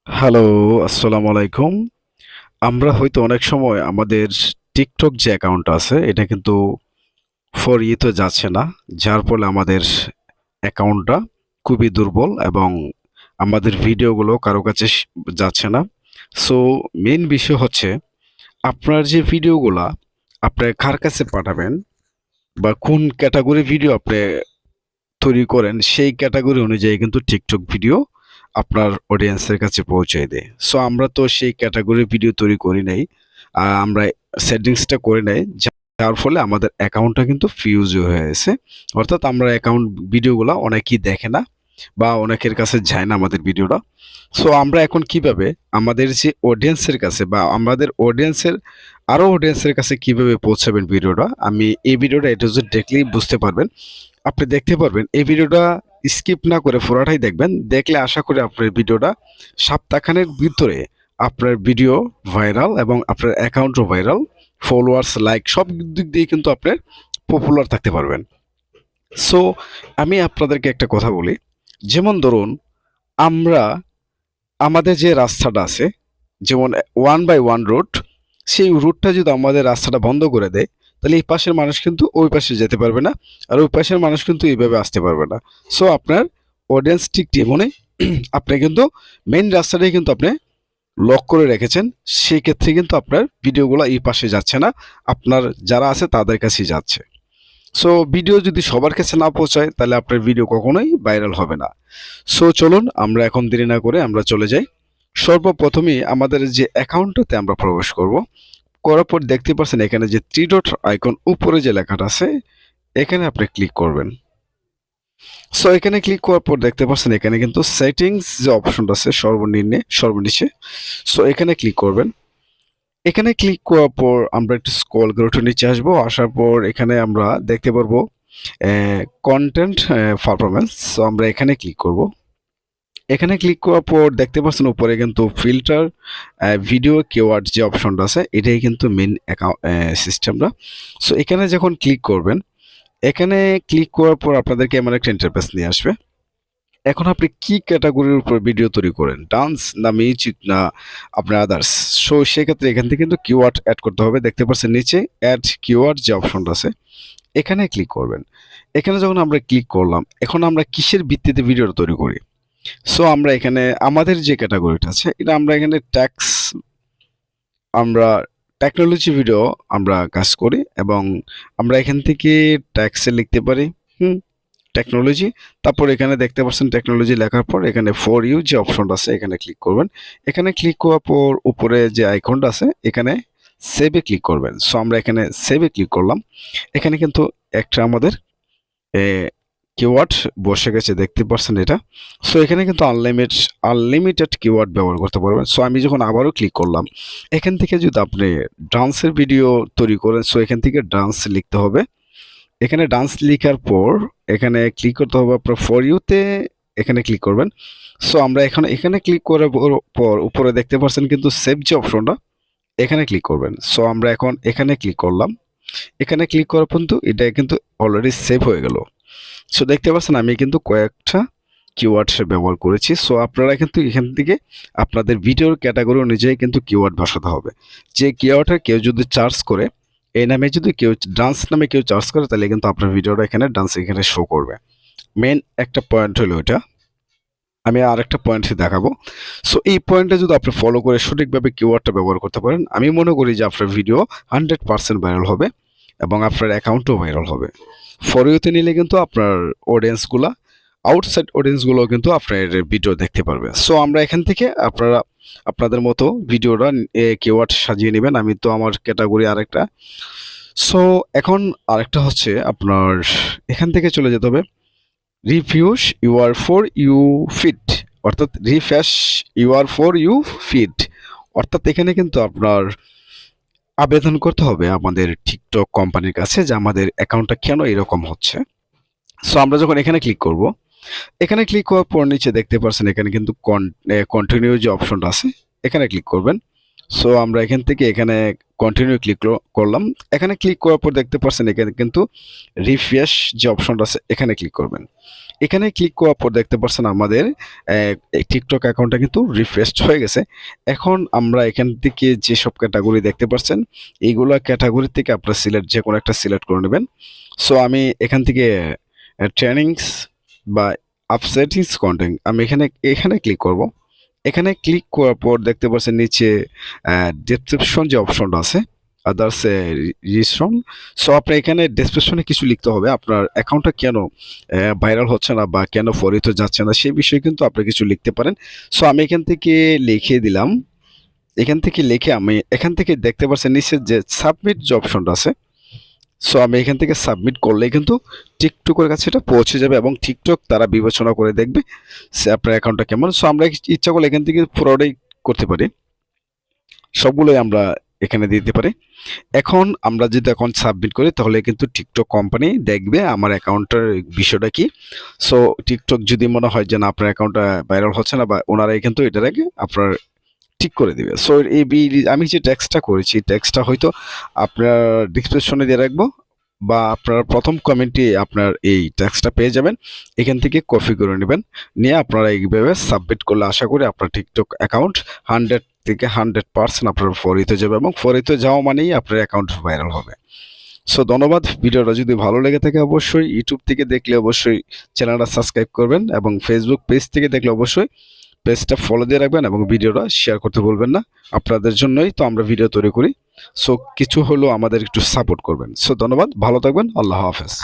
Hello, আসসালামু আলাইকুম। আমরা হয়তো অনেক সময় আমাদের টিকটক যে অ্যাকাউন্ট আছে এটা কিন্তু ফর ইতে যাচ্ছে না। যার ফলে আমাদের অ্যাকাউন্টটা খুবই দুর্বল এবং আমাদের ভিডিওগুলো কারো কাছে যাচ্ছে না। সো মেইন বিষয় হচ্ছে আপনার যে ভিডিওগুলা আপনি কার কাছে পাঠাবেন বা কোন ক্যাটাগরি ভিডিও আপনি তৈরি করেন সেই ক্যাটাগরি অনুযায়ী কিন্তু টিকটক ভিডিও আপনার অডিয়েন্সের কাছে পৌঁছে দেয়। সো আমরা তো সেই ক্যাটাগরি ভিডিও তৈরি করি নাই, আমরা সেটিংসটা করে নাই, যার ফলে আমাদের অ্যাকাউন্টটা কিন্তু ফিউজ হয়ে গেছে। অর্থাৎ আমরা অ্যাকাউন্ট ভিডিওগুলো অনেকেই দেখে না বা অনেকের কাছে যায় না আমাদের ভিডিওটা। সো আমরা এখন কিভাবে আমাদের যে অডিয়েন্সের কাছে বা আমাদের অডিয়েন্সের আরো অডিয়েন্সের কাছে কিভাবে পৌঁছাবেন ভিডিওটা, আমি এই ভিডিওটা এটা দেখলেই বুঝতে পারবেন। আপনি দেখতে পারবেন এই ভিডিওটা স্কিপ না করে পুরোটাই দেখবেন। দেখলে আশা করি আপনার ভিডিওটা সপ্তাহখানেক ভিতরে আপনার ভিডিও ভাইরাল এবং আপনার অ্যাকাউন্টও ভাইরাল, ফলোয়ার্স, লাইক সব দিক দিয়ে কিন্তু আপনি পপুলার থাকতে পারবেন। সো আমি আপনাদেরকে একটা কথা বলি, যেমন ধরুন আমরা আমাদের যে রাস্তাটা আছে, যেমন ওয়ান বাই ওয়ান রুট, সেই রুটটা যদি আমাদের রাস্তাটা বন্ধ করে দেয় তাহলে এই পাশের মানুষ কিন্তু ওই পাশে যেতে পারবে না, আর ওই পাশের মানুষ কিন্তু এইভাবে আসতে পারবে না। সো আপনার অডিয়েন্স ঠিক তেমনই আপনি কিন্তু মেইন রাস্তাটাই কিন্তু আপনি লক করে রেখেছেন, সেই ক্ষেত্রে কিন্তু আপনার ভিডিওগুলো এই পাশে যাচ্ছে না, আপনার যারা আছে তাদের কাছেই যাচ্ছে। সো ভিডিও যদি সবার কাছে না পৌঁছায় তাহলে আপনার ভিডিও কখনোই ভাইরাল হবে না। সো চলুন আমরা এখন দেরি না করে আমরা চলে যাই। সর্বপ্রথমেই আমাদের যে অ্যাকাউন্টটাতে আমরা প্রবেশ করব, করার পর দেখতে পাচ্ছেন এখানে যে থ্রি ডট আইকন উপরে যে লেখাটা আছে এখানে আপনি ক্লিক করবেন। সো এখানে ক্লিক করার পর দেখতে পাচ্ছেন এখানে কিন্তু সেটিংস যে অপশনটা আছে সর্বনিচে, সো এখানে ক্লিক করবেন। এখানে ক্লিক করার পর আমরা একটু স্ক্রল করে একটু নিচে আসবো, আসার পর এখানে আমরা দেখতে পারবো কন্টেন্ট পারফরমেন্স। সো আমরা এখানে ক্লিক করব। এখানে ক্লিক করার পর দেখতে পাচ্ছেন উপরে কিন্তু ফিল্টার ভিডিও কিওয়ার্ড যে অপশনটা আছে এটাই কিন্তু মেন সিস্টেমটা। সো এখানে যখন ক্লিক করবেন, এখানে ক্লিক করার পর আপনাদেরকে এমন একটা ইন্টারফেস নিয়ে আসবে। এখন আপনি কি ক্যাটাগরির উপর ভিডিও তৈরি করেন, ডান্স না মিউজিক না আপনার আদার্স, সো সেক্ষেত্রে এখান থেকে কিন্তু কিওয়ার্ড অ্যাড করতে হবে। দেখতে পাচ্ছেন নিচে অ্যাড কিওয়ার্ড যে অপশনটা আছে এখানে ক্লিক করবেন। এখানে যখন আমরা ক্লিক করলাম, এখন আমরা কিসের ভিত্তিতে ভিডিওটা তৈরি করি। সো আমরা এখানে আমাদের যে ক্যাটাগরিটা আছে এটা আমরা এখানে ট্যাক্স, আমরা টেকনোলজি ভিডিও আমরা কাজ করি এবং আমরা এখান থেকে ট্যাক্সে লিখতে পারি টেকনোলজি। তারপর এখানে দেখতে পাচ্ছেন টেকনোলজি লেখার পর এখানে ফর ইউ যে অপশনটা আছে এখানে ক্লিক করবেন। এখানে ক্লিক করার পর উপরে যে আইকনটা আছে এখানে সেভে ক্লিক করবেন। সো আমরা এখানে সেভে ক্লিক করলাম। এখানে কিন্তু একটা আমাদের কিওয়ার্ড বসে গেছে, দেখতে পাচ্ছেন এটা। সো এখানে কিন্তু আনলিমিটেড কিওয়ার্ড ব্যবহার করতে পারবেন। সো আমি যখন আবারও ক্লিক করলাম, এখান থেকে যদি আপনি ডান্সের ভিডিও তৈরি করেন, সো এখান থেকে ডান্স লিখতে হবে। এখানে ডান্স লেখার পর এখানে ক্লিক করতে হবে আপনার ফর ইউতে, এখানে ক্লিক করবেন। সো আমরা এখানে ক্লিক করার পর উপরে দেখতে পাচ্ছেন কিন্তু সেভ যে অপশনটা এখানে ক্লিক করবেন। সো আমরা এখন এখানে ক্লিক করলাম। এখানে ক্লিক করার পর্যন্ত এটা কিন্তু অলরেডি সেভ হয়ে গেল। সো দেখতে পাচ্ছেন আমি কিন্তু কয়েকটা কিওয়ার্ড ব্যবহার করেছি। সো আপনারা কিন্তু এখান থেকে আপনাদের ভিডিওর ক্যাটাগরি অনুযায়ী কিন্তু কিওয়ার্ড বসাতে হবে। যে কিওয়ার্ডে কেউ যদি চার্জ করে, এই নামে যদি কেউ ডান্স নামে কেউ চার্জ করে তাহলে কিন্তু আপনার ভিডিওটা এখানে ডান্স এখানে শো করবে। মেন একটা পয়েন্ট হলো এটা। আমি আরেকটা পয়েন্ট দেখাবো। সো এই পয়েন্টটা যদি আপনি ফলো করে সঠিকভাবে কিওয়ার্ডটা ব্যবহার করতে পারেন, আমি মনে করি যে আপনার ভিডিও 100% ভাইরাল হবে এবং আপনার অ্যাকাউন্টও ভাইরাল হবে। ফর ইউতে নিলে কিন্তু আপনার অডিয়েন্সগুলা, আউটসাইড অডিয়েন্সগুলো কিন্তু আপনার ভিডিও দেখতে পারবে। সো আমরা এখান থেকে আপনারা আপনাদের মতো ভিডিওটা কিওয়ার্ড সাজিয়ে নেবেন। আমি তো আমার ক্যাটাগরি আরেকটা। সো এখন আরেকটা হচ্ছে আপনার এখান থেকে চলে যেতে হবে refresh your for you feed, অর্থাৎ refresh your for you feed, অর্থাৎ এখানে কিন্তু আপনার আবেদন করতে হবে আমাদের টিকটক কোম্পানির কাছে যে আমাদের অ্যাকাউন্টটা কেন এরকম হচ্ছে। সো আমরা যখন এখানে ক্লিক করব, এখানে ক্লিক করার পর নিচে দেখতে পাচ্ছেন এখানে কিন্তু কন্টিনিউ যে অপশনটা আছে এখানে ক্লিক করবেন। সো আমরা এখান থেকে এখানে কন্টিনিউ ক্লিক করলাম। এখানে ক্লিক করার পর দেখতে পাচ্ছেন এখানে কিন্তু রিফ্রেশ যে অপশনটা আছে এখানে ক্লিক করবেন। এখানে ক্লিক করার পর দেখতে পাচ্ছেন আমাদের টিকটক অ্যাকাউন্টটা কিন্তু রিফ্রেশড হয়ে গেছে। এখন আমরা এখান থেকে যেসব ক্যাটাগরি দেখতে পাচ্ছেন এইগুলো ক্যাটাগরি থেকে আপনারা যে কোনো একটা সিলেক্ট করে নেবেন। সো আমি এখান থেকে ট্রেনিংস বা আপসেটিংস কন্টেন্ট আমি এখানে এখানে ক্লিক করব। এখানে ক্লিক করার পর দেখতে পাচ্ছেন নিচে ডেসক্রিপশন যে অপশনটা আছে আদার্স রিজিস্ট্রেশন। সো আপনি এখানে ডেসক্রিপশনে কিছু লিখতে হবে আপনার অ্যাকাউন্টটা কেন ভাইরাল হচ্ছে না বা কেন ফরিত যাচ্ছে না সেই বিষয়ে কিন্তু আপনি কিছু লিখতে পারেন। সো আমি এখান থেকে লিখে দিলাম। এখান থেকে লিখে আমি এখান থেকে দেখতে পাচ্ছেন নিচে যে সাবমিট যে অপশনটা আছে। সো আমি এখান থেকে সাবমিট করলেই কিন্তু টিকটকের কাছে এটা পৌঁছে যাবে এবং টিকটক তারা বিবেচনা করে দেখবে সে আপনার অ্যাকাউন্টটা কেমন। সো আমরা ইচ্ছা করলে এখান থেকে পুরোটাই করতে পারি, সবগুলোই আমরা এখানে দিতে পারি। এখন আমরা যদি অ্যাকাউন্ট সাবমিট করি তাহলে কিন্তু টিকটক কোম্পানি দেখবে আমার অ্যাকাউন্টের বিষয়টা কি। সো টিকটক যদি মনে হয় যে না আপনার অ্যাকাউন্টটা ভাইরাল হচ্ছে না বা ওনারাই কিন্তু এটার আগে আপনার ঠিক করে দিবে। সো আমি যে ট্যাক্সটা করেছি ট্যাক্সটা হয়তো আপনার ডিসক্রিপশনে দিয়ে রাখবো বা আপনার প্রথম কমেন্টে আপনার এই ট্যাক্সটা পেয়ে যাবেন। এখান থেকে কপি করে নেবেন, নিয়ে আপনারা এইভাবে সাবমিট করলে আশা করি আপনার টিকটক অ্যাকাউন্ট 100 থেকে 100% আপনার ফরিতে যাবে এবং ফরিতে যাওয়া মানেই আপনার অ্যাকাউন্ট ভাইরাল হবে। সো ধন্যবাদ। ভিডিওটা যদি ভালো লেগে থাকে অবশ্যই ইউটিউব থেকে দেখলে অবশ্যই চ্যানেলটা সাবস্ক্রাইব করবেন এবং ফেসবুক পেজ থেকে দেখলে অবশ্যই পেজটা ফলো দিয়ে রাখবেন এবং ভিডিওটা শেয়ার করতে ভুলবেন না। আপনাদের জন্যই তো আমরা ভিডিও তৈরি করি। সো কিছু হলেও আমাদের একটু সাপোর্ট করবেন। সো ধন্যবাদ, ভালো থাকবেন, আল্লাহ হাফেজ।